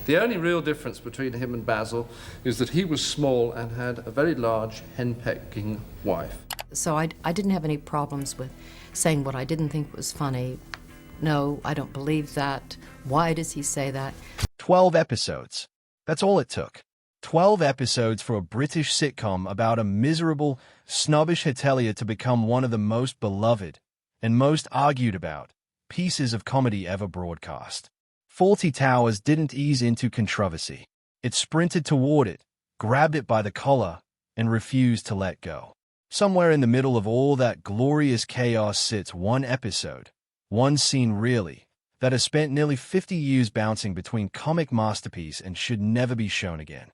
The only real difference between him and Basil is that he was small and had a very large henpecking wife. So I didn't have any problems with saying what I didn't think was funny. No, I don't believe that. Why does he say that? 12 episodes. That's all it took. 12 episodes for a British sitcom about a miserable, snobbish hotelier to become one of the most beloved and most argued about pieces of comedy ever broadcast. Fawlty Towers didn't ease into controversy. It sprinted toward it, grabbed it by the collar, and refused to let go. Somewhere in the middle of all that glorious chaos sits one episode, one scene really, that has spent nearly 50 years bouncing between comic masterpiece and should never be shown again.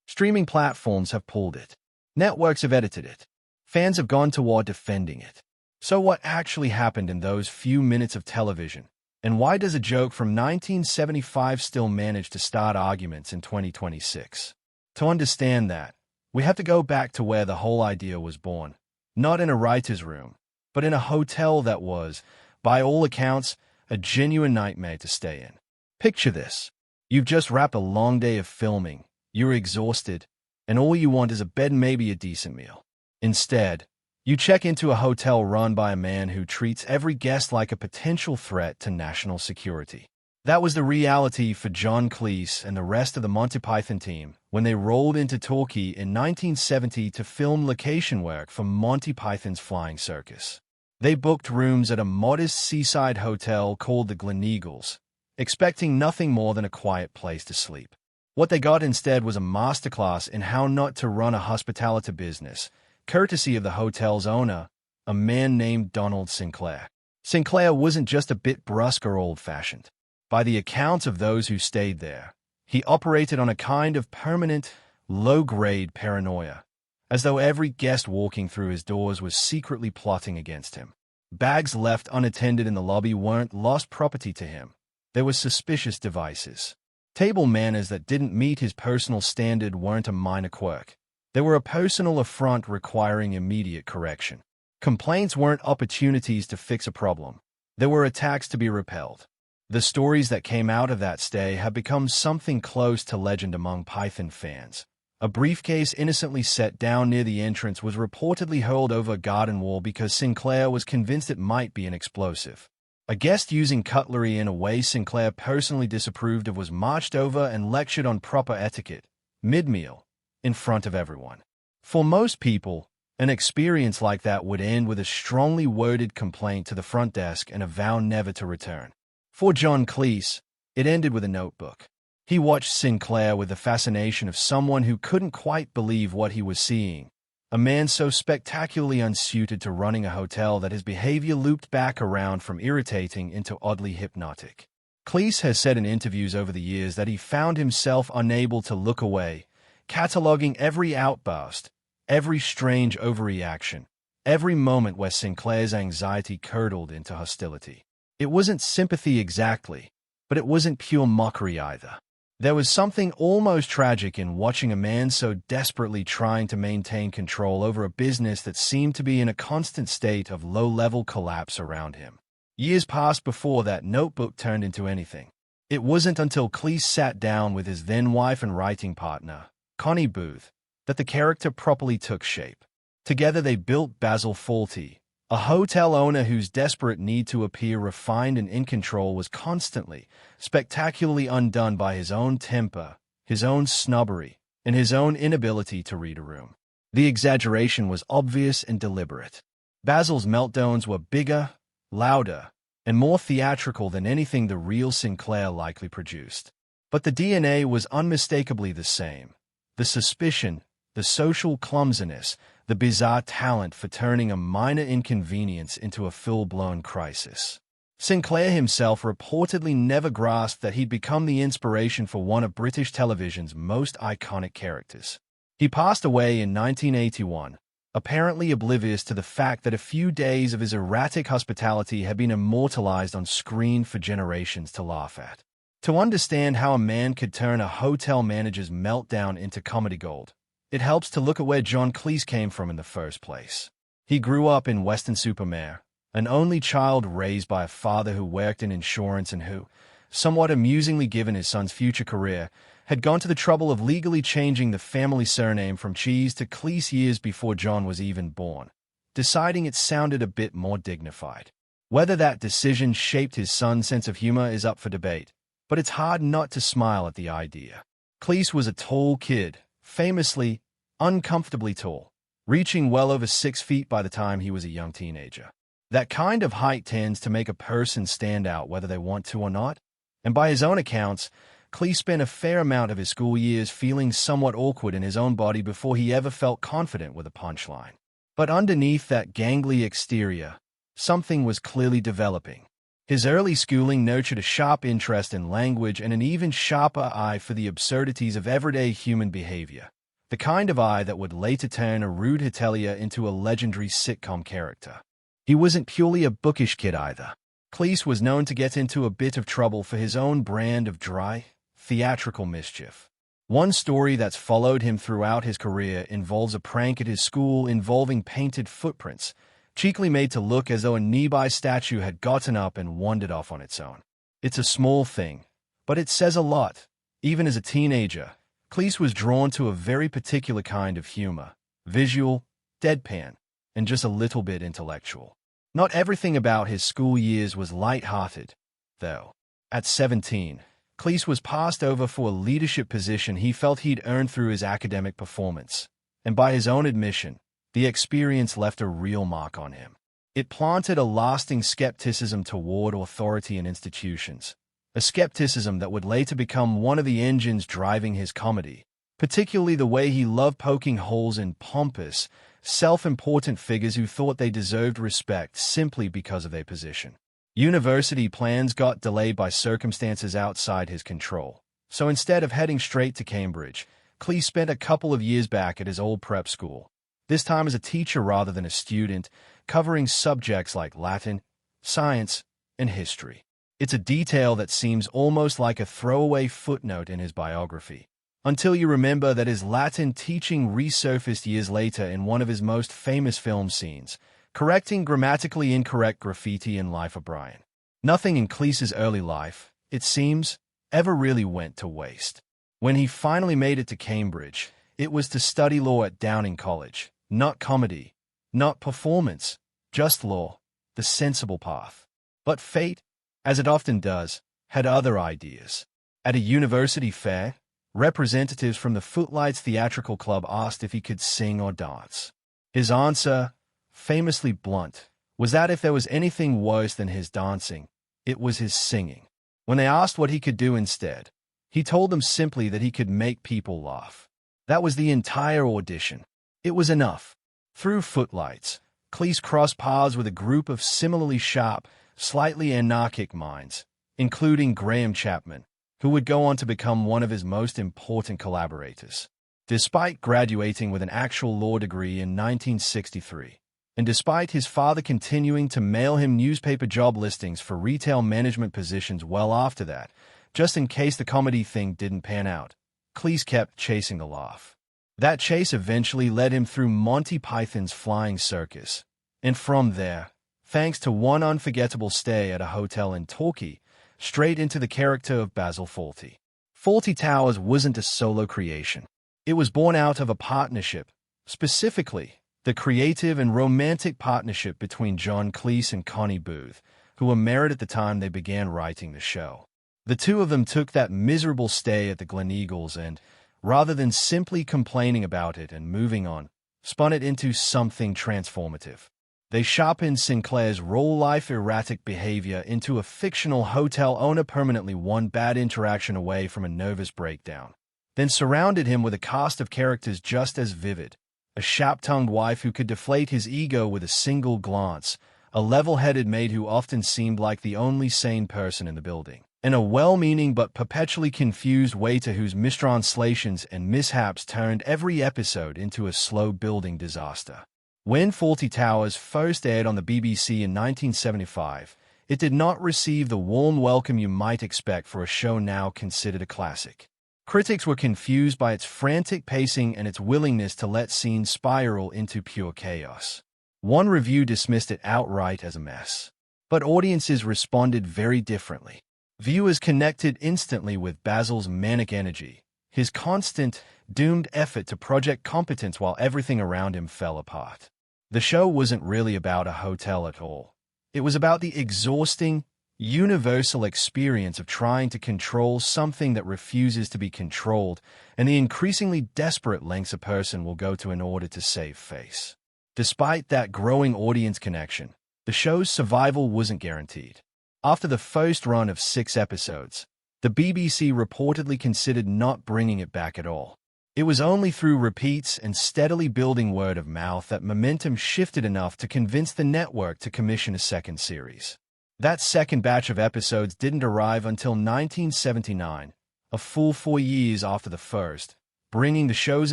Streaming platforms have pulled it. Networks have edited it. Fans have gone toward defending it. So what actually happened in those few minutes of television? And why does a joke from 1975 still manage to start arguments in 2026? To understand that, we have to go back to where the whole idea was born. Not in a writer's room, but in a hotel that was, by all accounts, a genuine nightmare to stay in. Picture this. You've just wrapped a long day of filming, you're exhausted, and all you want is a bed and maybe a decent meal. Instead, you check into a hotel run by a man who treats every guest like a potential threat to national security. That was the reality for John Cleese and the rest of the Monty Python team when they rolled into Torquay in 1970 to film location work for Monty Python's Flying Circus. They booked rooms at a modest seaside hotel called the Gleneagles, expecting nothing more than a quiet place to sleep. What they got instead was a masterclass in how not to run a hospitality business, courtesy of the hotel's owner, a man named Donald Sinclair. Sinclair wasn't just a bit brusque or old-fashioned. By the accounts of those who stayed there, he operated on a kind of permanent, low-grade paranoia, as though every guest walking through his doors was secretly plotting against him. Bags left unattended in the lobby weren't lost property to him. There were suspicious devices. Table manners that didn't meet his personal standard weren't a minor quirk. They were a personal affront requiring immediate correction. Complaints weren't opportunities to fix a problem. They were attacks to be repelled. The stories that came out of that stay have become something close to legend among Python fans. A briefcase innocently set down near the entrance was reportedly hurled over a garden wall because Sinclair was convinced it might be an explosive. A guest using cutlery in a way Sinclair personally disapproved of was marched over and lectured on proper etiquette, mid-meal, in front of everyone. For most people, an experience like that would end with a strongly worded complaint to the front desk and a vow never to return. For John Cleese, it ended with a notebook. He watched Sinclair with the fascination of someone who couldn't quite believe what he was seeing, a man so spectacularly unsuited to running a hotel that his behavior looped back around from irritating into oddly hypnotic. Cleese has said in interviews over the years that he found himself unable to look away, cataloging every outburst, every strange overreaction, every moment where Sinclair's anxiety curdled into hostility. It wasn't sympathy exactly, but it wasn't pure mockery either. There was something almost tragic in watching a man so desperately trying to maintain control over a business that seemed to be in a constant state of low-level collapse around him. Years passed before that notebook turned into anything. It wasn't until Cleese sat down with his then-wife and writing partner, Connie Booth, that the character properly took shape. Together they built Basil Fawlty, a hotel owner whose desperate need to appear refined and in control was constantly, spectacularly undone by his own temper, his own snobbery, and his own inability to read a room. The exaggeration was obvious and deliberate. Basil's meltdowns were bigger, louder, and more theatrical than anything the real Sinclair likely produced. But the DNA was unmistakably the same. The suspicion, the social clumsiness, the bizarre talent for turning a minor inconvenience into a full-blown crisis. Sinclair himself reportedly never grasped that he'd become the inspiration for one of British television's most iconic characters. He passed away in 1981, apparently oblivious to the fact that a few days of his erratic hospitality had been immortalized on screen for generations to laugh at. To understand how a man could turn a hotel manager's meltdown into comedy gold, it helps to look at where John Cleese came from in the first place. He grew up in Weston-super-Mare, an only child raised by a father who worked in insurance and who, somewhat amusingly given his son's future career, had gone to the trouble of legally changing the family surname from Cheese to Cleese years before John was even born, deciding it sounded a bit more dignified. Whether that decision shaped his son's sense of humor is up for debate, but it's hard not to smile at the idea. Cleese was a tall kid, famously uncomfortably tall, reaching well over 6 feet by the time he was a young teenager. That kind of height tends to make a person stand out whether they want to or not, and by his own accounts, Cleese spent a fair amount of his school years feeling somewhat awkward in his own body before he ever felt confident with a punchline. But underneath that gangly exterior, something was clearly developing. His early schooling nurtured a sharp interest in language and an even sharper eye for the absurdities of everyday human behavior, the kind of eye that would later turn a rude hotelier into a legendary sitcom character. He wasn't purely a bookish kid either. Cleese was known to get into a bit of trouble for his own brand of dry, theatrical mischief. One story that's followed him throughout his career involves a prank at his school involving painted footprints, cheekily made to look as though a nearby statue had gotten up and wandered off on its own. It's a small thing, but it says a lot. Even as a teenager, Cleese was drawn to a very particular kind of humor, visual, deadpan, and just a little bit intellectual. Not everything about his school years was light-hearted, though. At 17, Cleese was passed over for a leadership position he felt he'd earned through his academic performance, and by his own admission, the experience left a real mark on him. It planted a lasting skepticism toward authority and institutions, a skepticism that would later become one of the engines driving his comedy, particularly the way he loved poking holes in pompous, self-important figures who thought they deserved respect simply because of their position. University plans got delayed by circumstances outside his control, so instead of heading straight to Cambridge, Cleese spent a couple of years back at his old prep school, this time as a teacher rather than a student, covering subjects like Latin, science, and history. It's a detail that seems almost like a throwaway footnote in his biography, until you remember that his Latin teaching resurfaced years later in one of his most famous film scenes, correcting grammatically incorrect graffiti in Life of Brian. Nothing in Cleese's early life, it seems, ever really went to waste. When he finally made it to Cambridge, it was to study law at Downing College. Not comedy, not performance, just law, the sensible path. But fate, as it often does, had other ideas. At a university fair, representatives from the Footlights Theatrical Club asked if he could sing or dance. His answer, famously blunt, was that if there was anything worse than his dancing, it was his singing. When they asked what he could do instead, he told them simply that he could make people laugh. That was the entire audition. It was enough. Through Footlights, Cleese crossed paths with a group of similarly sharp, slightly anarchic minds, including Graham Chapman, who would go on to become one of his most important collaborators. Despite graduating with an actual law degree in 1963, and despite his father continuing to mail him newspaper job listings for retail management positions well after that, just in case the comedy thing didn't pan out, Cleese kept chasing the laugh. That chase eventually led him through Monty Python's Flying Circus, and from there, thanks to one unforgettable stay at a hotel in Torquay, straight into the character of Basil Fawlty. Fawlty Towers wasn't a solo creation. It was born out of a partnership, specifically, the creative and romantic partnership between John Cleese and Connie Booth, who were married at the time they began writing the show. The two of them took that miserable stay at the Gleneagles and, rather than simply complaining about it and moving on, spun it into something transformative. They sharpened Sinclair's real-life erratic behavior into a fictional hotel owner permanently one bad interaction away from a nervous breakdown, then surrounded him with a cast of characters just as vivid, a sharp-tongued wife who could deflate his ego with a single glance, a level-headed maid who often seemed like the only sane person in the building, and a well-meaning but perpetually confused waiter whose mistranslations and mishaps turned every episode into a slow-building disaster. When Fawlty Towers first aired on the BBC in 1975, it did not receive the warm welcome you might expect for a show now considered a classic. Critics were confused by its frantic pacing and its willingness to let scenes spiral into pure chaos. One review dismissed it outright as a mess. But audiences responded very differently. Viewers connected instantly with Basil's manic energy, his constant, doomed effort to project competence while everything around him fell apart. The show wasn't really about a hotel at all. It was about the exhausting, universal experience of trying to control something that refuses to be controlled and the increasingly desperate lengths a person will go to in order to save face. Despite that growing audience connection, the show's survival wasn't guaranteed. After the first run of 6 episodes, the BBC reportedly considered not bringing it back at all. It was only through repeats and steadily building word of mouth that momentum shifted enough to convince the network to commission a second series. That second batch of episodes didn't arrive until 1979, a full 4 years after the first, bringing the show's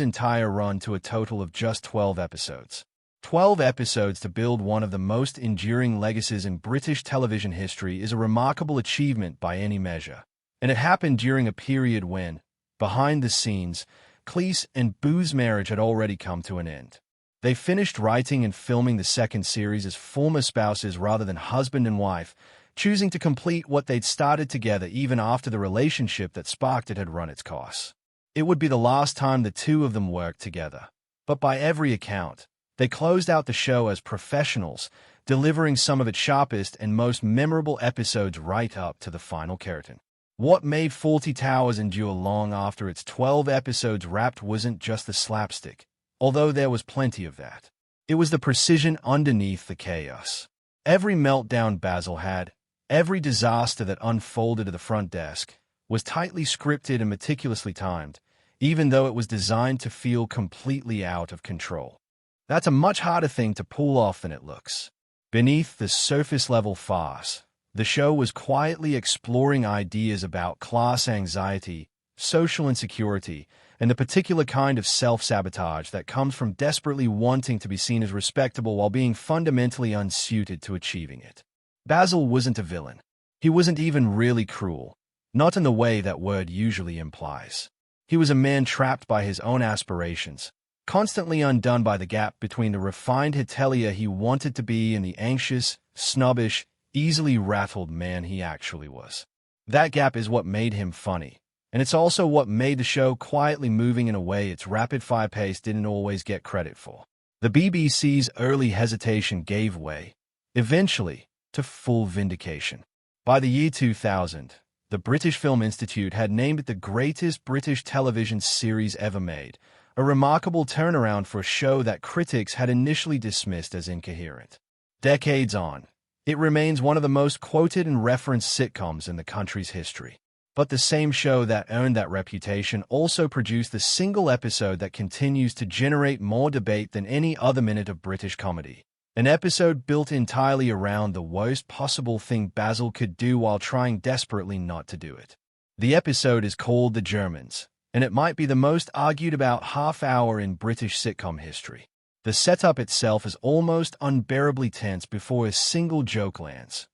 entire run to a total of just 12 episodes. 12 episodes to build one of the most enduring legacies in British television history is a remarkable achievement by any measure. And it happened during a period when, behind the scenes, Cleese and Boo's marriage had already come to an end. They finished writing and filming the second series as former spouses rather than husband and wife, choosing to complete what they'd started together even after the relationship that sparked it had run its course. It would be the last time the two of them worked together. But by every account, they closed out the show as professionals, delivering some of its sharpest and most memorable episodes right up to the final curtain. What made Fawlty Towers endure long after its 12 episodes wrapped wasn't just the slapstick, although there was plenty of that. It was the precision underneath the chaos. Every meltdown Basil had, every disaster that unfolded at the front desk, was tightly scripted and meticulously timed, even though it was designed to feel completely out of control. That's a much harder thing to pull off than it looks. Beneath the surface-level farce, the show was quietly exploring ideas about class anxiety, social insecurity, and the particular kind of self-sabotage that comes from desperately wanting to be seen as respectable while being fundamentally unsuited to achieving it. Basil wasn't a villain. He wasn't even really cruel, not in the way that word usually implies. He was a man trapped by his own aspirations, constantly undone by the gap between the refined hotelier he wanted to be and the anxious, snobbish, easily rattled man he actually was. That gap is what made him funny, and it's also what made the show quietly moving in a way its rapid-fire pace didn't always get credit for. The BBC's early hesitation gave way, eventually, to full vindication. By the year 2000, the British Film Institute had named it the greatest British television series ever made, a remarkable turnaround for a show that critics had initially dismissed as incoherent. Decades on, it remains one of the most quoted and referenced sitcoms in the country's history. But the same show that earned that reputation also produced the single episode that continues to generate more debate than any other minute of British comedy. An episode built entirely around the worst possible thing Basil could do while trying desperately not to do it. The episode is called The Germans, and it might be the most argued about half-hour in British sitcom history. The setup itself is almost unbearably tense before a single joke lands.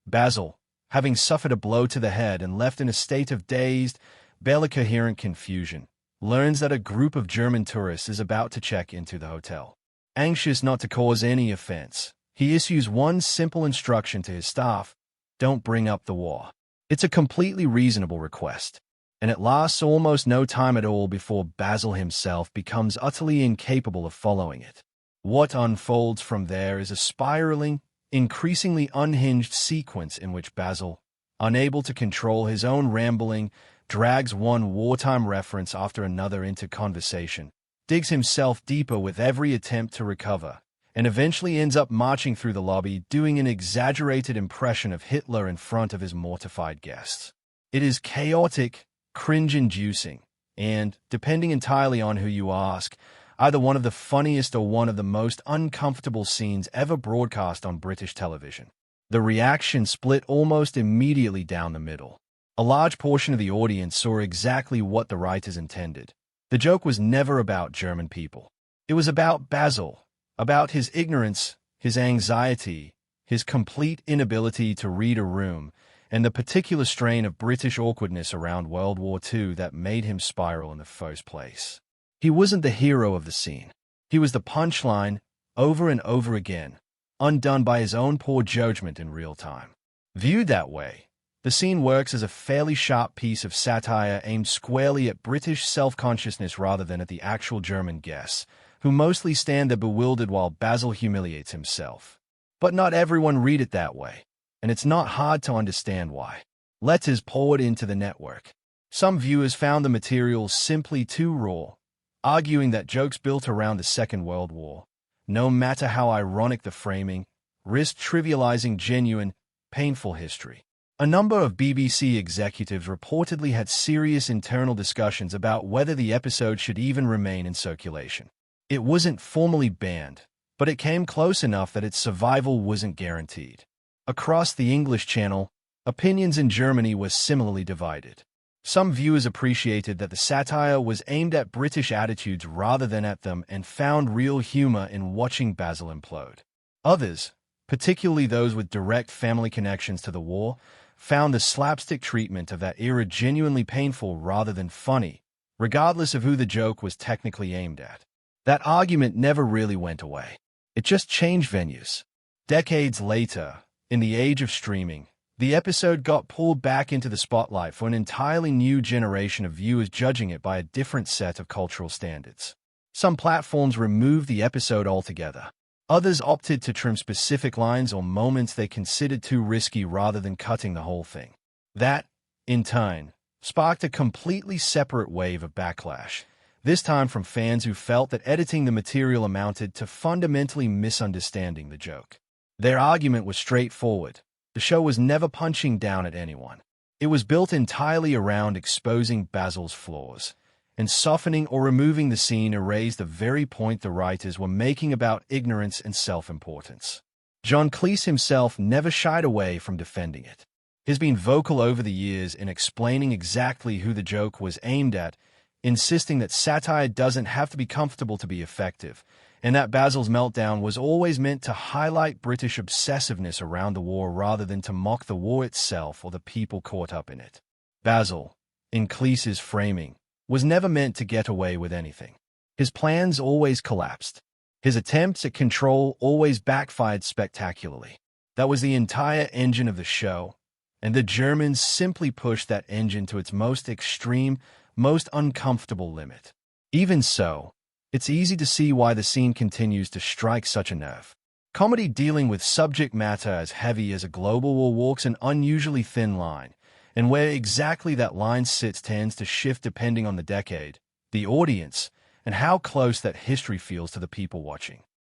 Basil, having suffered a blow to the head and left in a state of dazed, barely coherent confusion, learns that a group of German tourists is about to check into the hotel. Anxious not to cause any offense, he issues one simple instruction to his staff: don't bring up the war. It's a completely reasonable request, and it lasts almost no time at all before Basil himself becomes utterly incapable of following it. What unfolds from there is a spiraling, increasingly unhinged sequence in which Basil, unable to control his own rambling, drags one wartime reference after another into conversation, digs himself deeper with every attempt to recover, and eventually ends up marching through the lobby doing an exaggerated impression of Hitler in front of his mortified guests. It is chaotic, cringe-inducing, and, depending entirely on who you ask, either one of the funniest or one of the most uncomfortable scenes ever broadcast on British television. The reaction split almost immediately down the middle. A large portion of the audience saw exactly what the writers intended. The joke was never about German people. It was about Basil, about his ignorance, his anxiety, his complete inability to read a room, and the particular strain of British awkwardness around World War II that made him spiral in the first place. He wasn't the hero of the scene. He was the punchline, over and over again, undone by his own poor judgment in real time. Viewed that way, The scene works as a fairly sharp piece of satire aimed squarely at British self-consciousness rather than at the actual German guests, who mostly stand there bewildered while Basil humiliates himself. But not everyone read it that way, and it's not hard to understand why. Letters poured into the network. Some viewers found the material simply too raw, arguing that jokes built around the Second World War, no matter how ironic the framing, risked trivializing genuine, painful history. A number of BBC executives reportedly had serious internal discussions about whether the episode should even remain in circulation. It wasn't formally banned, but it came close enough that its survival wasn't guaranteed. Across the English Channel, opinions in Germany were similarly divided. Some viewers appreciated that the satire was aimed at British attitudes rather than at them and found real humor in watching Basil implode. Others, particularly those with direct family connections to the war, found the slapstick treatment of that era genuinely painful rather than funny, regardless of who the joke was technically aimed at. That argument never really went away. It just changed venues. Decades later, in the age of streaming, the episode got pulled back into the spotlight for an entirely new generation of viewers judging it by a different set of cultural standards. Some platforms removed the episode altogether. Others opted to trim specific lines or moments they considered too risky rather than cutting the whole thing. That, in turn, sparked a completely separate wave of backlash, this time from fans who felt that editing the material amounted to fundamentally misunderstanding the joke. Their argument was straightforward. The show was never punching down at anyone. It was built entirely around exposing Basil's flaws, and softening or removing the scene erased the very point the writers were making about ignorance and self-importance. John Cleese himself never shied away from defending it. He's been vocal over the years in explaining exactly who the joke was aimed at, insisting that satire doesn't have to be comfortable to be effective, and that Basil's meltdown was always meant to highlight British obsessiveness around the war rather than to mock the war itself or the people caught up in it. Basil, in Cleese's framing, was never meant to get away with anything. His plans always collapsed. His attempts at control always backfired spectacularly. That was the entire engine of the show, and the Germans simply pushed that engine to its most extreme, most uncomfortable limit. Even so, it's easy to see why the scene continues to strike such a nerve. Comedy dealing with subject matter as heavy as a global war walks an unusually thin line, and where exactly that line sits tends to shift depending on the decade, the audience, and how close that history feels to the people watching.